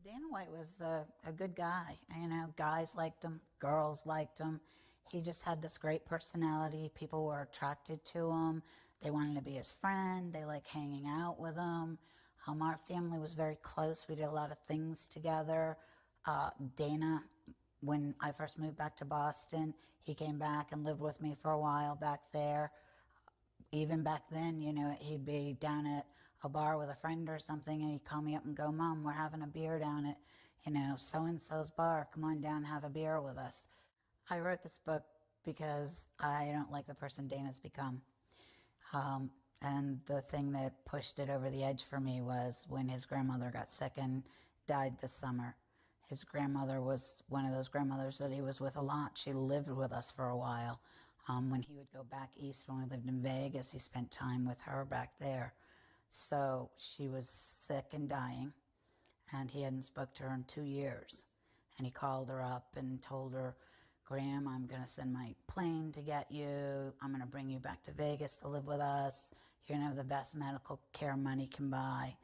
Dana White was a good guy. You know, guys liked him, girls liked him. He just had this great personality. People were attracted to him. They wanted to be his friend. They liked hanging out with him. Our family was very close. We did a lot of things together. Dana, when I first moved back to Boston, he came back and lived with me for a while back there. Even back then, you know, he'd be down at a bar with a friend or something, and he'd call me up and go, "Mom, we're having a beer down at, you know, so and so's bar. Come on down and have a beer with us." I wrote this book because I don't like the person Dana's become. And the thing that pushed it over the edge for me was when his grandmother got sick and died this summer. His grandmother was one of those grandmothers that he was with a lot. She lived with us for a while. When he would go back east, when we lived in Vegas, he spent time with her back there. So she was sick and dying, and he hadn't spoke to her in 2 years. And he called her up and told her, "Graham, I'm going to send my plane to get you. I'm going to bring you back to Vegas to live with us. You're going to have the best medical care money can buy."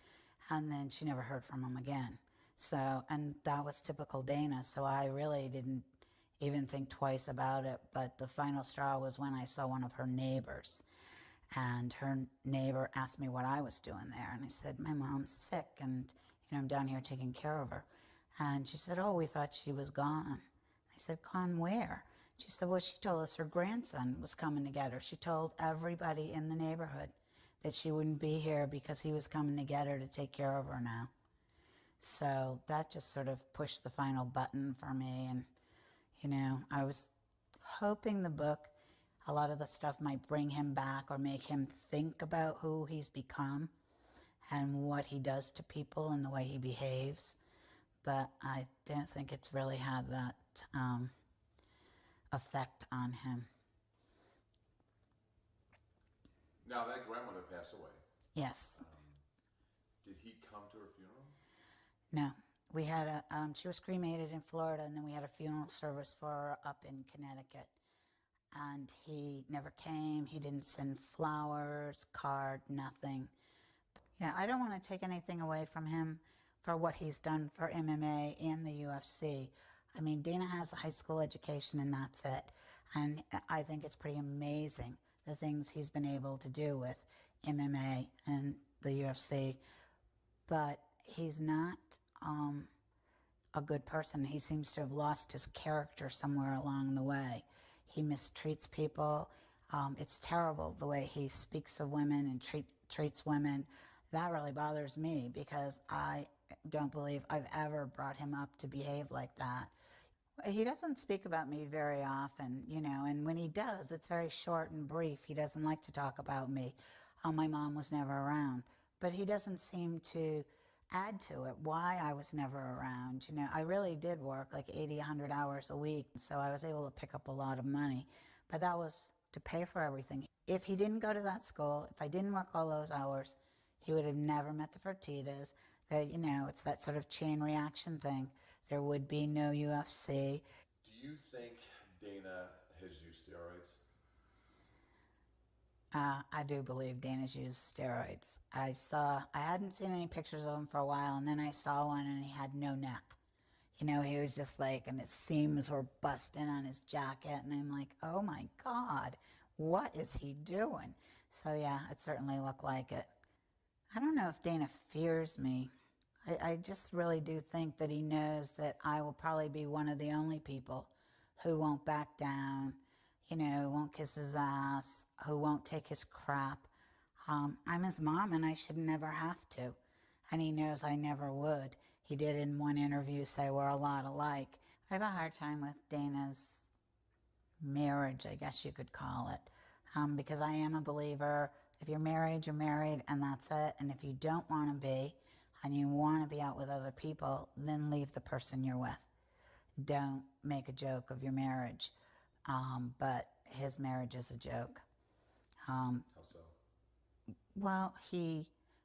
And then she never heard from him again. So, and that was typical Dana. So I really didn't even think twice about it. But the final straw was when I saw one of her neighbors. And her neighbor asked me what I was doing there. And I said, "My mom's sick, and, you know, I'm down here taking care of her." And she said, "Oh, we thought she was gone." I said, "Gone where?" She said, "Well, she told us her grandson was coming to get her. She told everybody in the neighborhood that she wouldn't be here because he was coming to get her to take care of her now." So that just sort of pushed the final button for me. And, you know, I was hoping the book, a lot of the stuff might bring him back or make him think about who he's become and what he does to people and the way he behaves. But I don't think it's really had that effect on him. Now that grandmother passed away. Yes. Did he come to her funeral? No. We had she was cremated in Florida, and then we had a funeral service for her up in Connecticut. And he never came. He didn't send flowers, card, nothing. Yeah, I don't want to take anything away from him for what he's done for MMA and the UFC. I mean, Dana has a high school education and that's it. And I think it's pretty amazing the things he's been able to do with MMA and the UFC. But he's not a good person. He seems to have lost his character somewhere along the way. He mistreats people. It's terrible the way he speaks of women and treats women. That really bothers me because I don't believe I've ever brought him up to behave like that. He doesn't speak about me very often, you know, and when he does, it's very short and brief. He doesn't like to talk about me. My mom was never around, but he doesn't seem to add to it why I was never around. You know, I really did work like 80, 100 hours a week, so I was able to pick up a lot of money, but that was to pay for everything. If he didn't go to that school, if I didn't work all those hours, he would have never met the Fertittas. That, you know, it's that sort of chain reaction thing. There would be no UFC. Do you think Dana has used steroids? I do believe Dana's used steroids. I hadn't seen any pictures of him for a while, and then I saw one and he had no neck. You know, he was just like, and his seams were busting on his jacket, and I'm like, oh my God, what is he doing? So yeah, it certainly looked like it. I don't know if Dana fears me. I just really do think that he knows that I will probably be one of the only people who won't back down, you know, who won't kiss his ass, who won't take his crap. I'm his mom and I should never have to. And he knows I never would. He did in one interview say we're a lot alike. I have a hard time with Dana's marriage, I guess you could call it, because I am a believer. If you're married, you're married, and that's it. And if you don't want to be, and you want to be out with other people, then leave the person you're with. Don't make a joke of your marriage. But his marriage is a joke. How so? Well,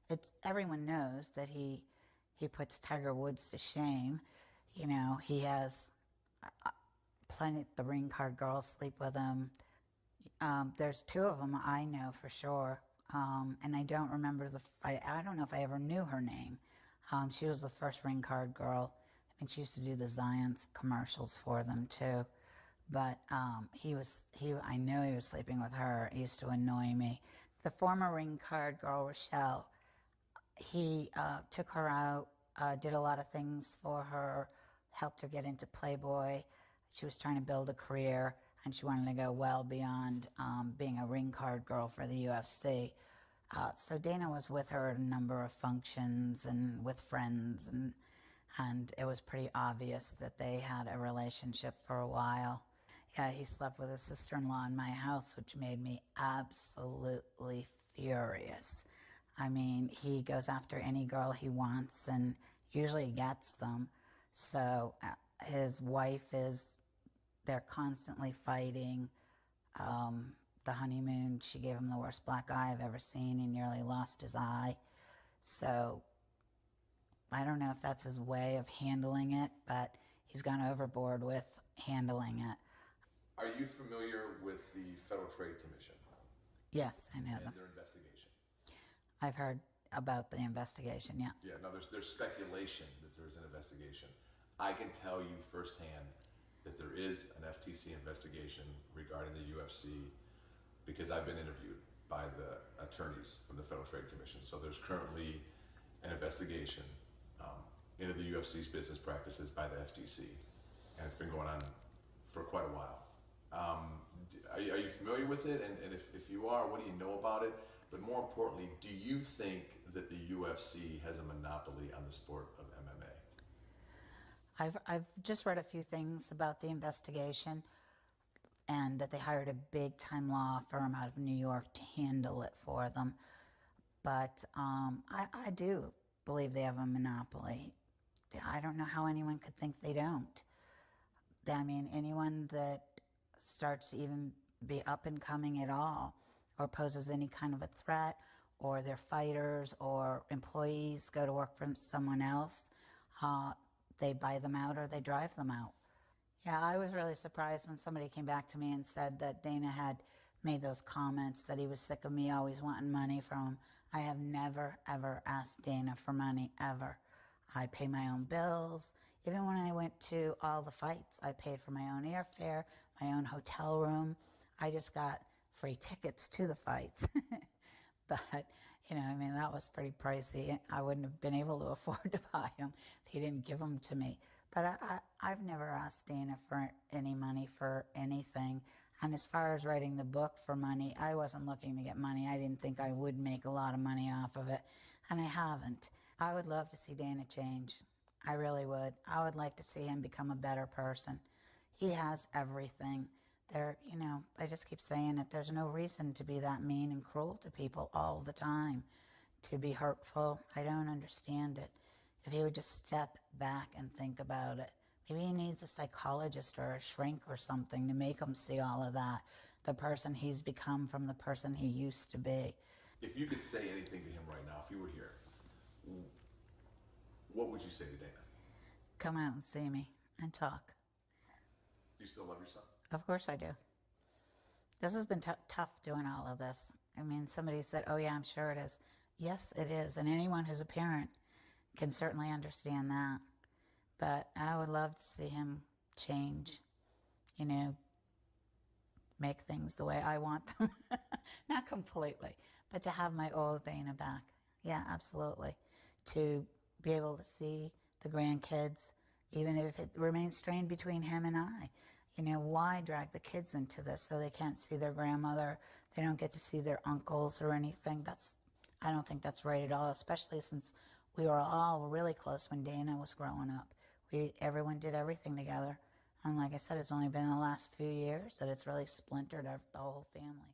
it's everyone knows that he puts Tiger Woods to shame. You know, he has plenty the ring card girls sleep with him. There's two of them I know for sure, and I don't remember I don't know if I ever knew her name. She was the first ring card girl. I think she used to do the Zions commercials for them too. But I know he was sleeping with her. It used to annoy me. The former ring card girl, Rochelle, he took her out, did a lot of things for her, helped her get into Playboy. She was trying to build a career, and she wanted to go well beyond being a ring card girl for the UFC. So Dana was with her at a number of functions and with friends, and it was pretty obvious that they had a relationship for a while. Yeah, he slept with his sister-in-law in my house, which made me absolutely furious. I mean, he goes after any girl he wants and usually gets them. So his wife they're constantly fighting. The honeymoon, she gave him the worst black eye I've ever seen. He nearly lost his eye. So I don't know if that's his way of handling it, but he's gone overboard with handling it. Are you familiar with the Federal Trade Commission Yes, I know and them. their investigation? I've heard about the investigation, yeah. Yeah, now there's speculation that there's an investigation. I can tell you firsthand that there is an FTC investigation regarding the UFC because I've been interviewed by the attorneys from the Federal Trade Commission. So there's currently an investigation into the UFC's business practices by the FTC, and it's been going on for quite a while. Are you familiar with it? And if you are, what do you know about it? But more importantly, do you think that the UFC has a monopoly on the sport of MMA? I've just read a few things about the investigation and that they hired a big-time law firm out of New York to handle it for them. But I do believe they have a monopoly. I don't know how anyone could think they don't. I mean, anyone that starts to even be up and coming at all or poses any kind of a threat, or their fighters or employees go to work for someone else, they buy them out or they drive them out. Yeah, I was really surprised when somebody came back to me and said that Dana had made those comments, that he was sick of me always wanting money from him. I have never, ever asked Dana for money, ever. I pay my own bills. Even when I went to all the fights, I paid for my own airfare, my own hotel room. I just got free tickets to the fights. But, you know, I mean, that was pretty pricey. I wouldn't have been able to afford to buy them if he didn't give them to me. But I've never asked Dana for any money for anything. And as far as writing the book for money, I wasn't looking to get money. I didn't think I would make a lot of money off of it, and I haven't. I would love to see Dana change. I really would. I would like to see him become a better person. He has everything. You know, I just keep saying it. There's no reason to be that mean and cruel to people all the time, to be hurtful. I don't understand it. If he would just step back and think about it. Maybe he needs a psychologist or a shrink or something to make him see all of that, the person he's become from the person he used to be. If you could say anything to him right now, if you were here, what would you say to Dana? Come out and see me and talk. Do you still love your son? Of course I do. This has been tough doing all of this. I mean, somebody said, oh yeah, I'm sure it is. Yes, it is. And anyone who's a parent can certainly understand that. But I would love to see him change, you know, make things the way I want them. Not completely, but to have my old Dana back. Yeah, absolutely. To be able to see the grandkids, even if it remains strained between him and I. You know, why drag the kids into this so they can't see their grandmother? They don't get to see their uncles or anything. I don't think that's right at all, especially since we were all really close when Dana was growing up. Everyone did everything together. And like I said, it's only been the last few years that it's really splintered the whole family.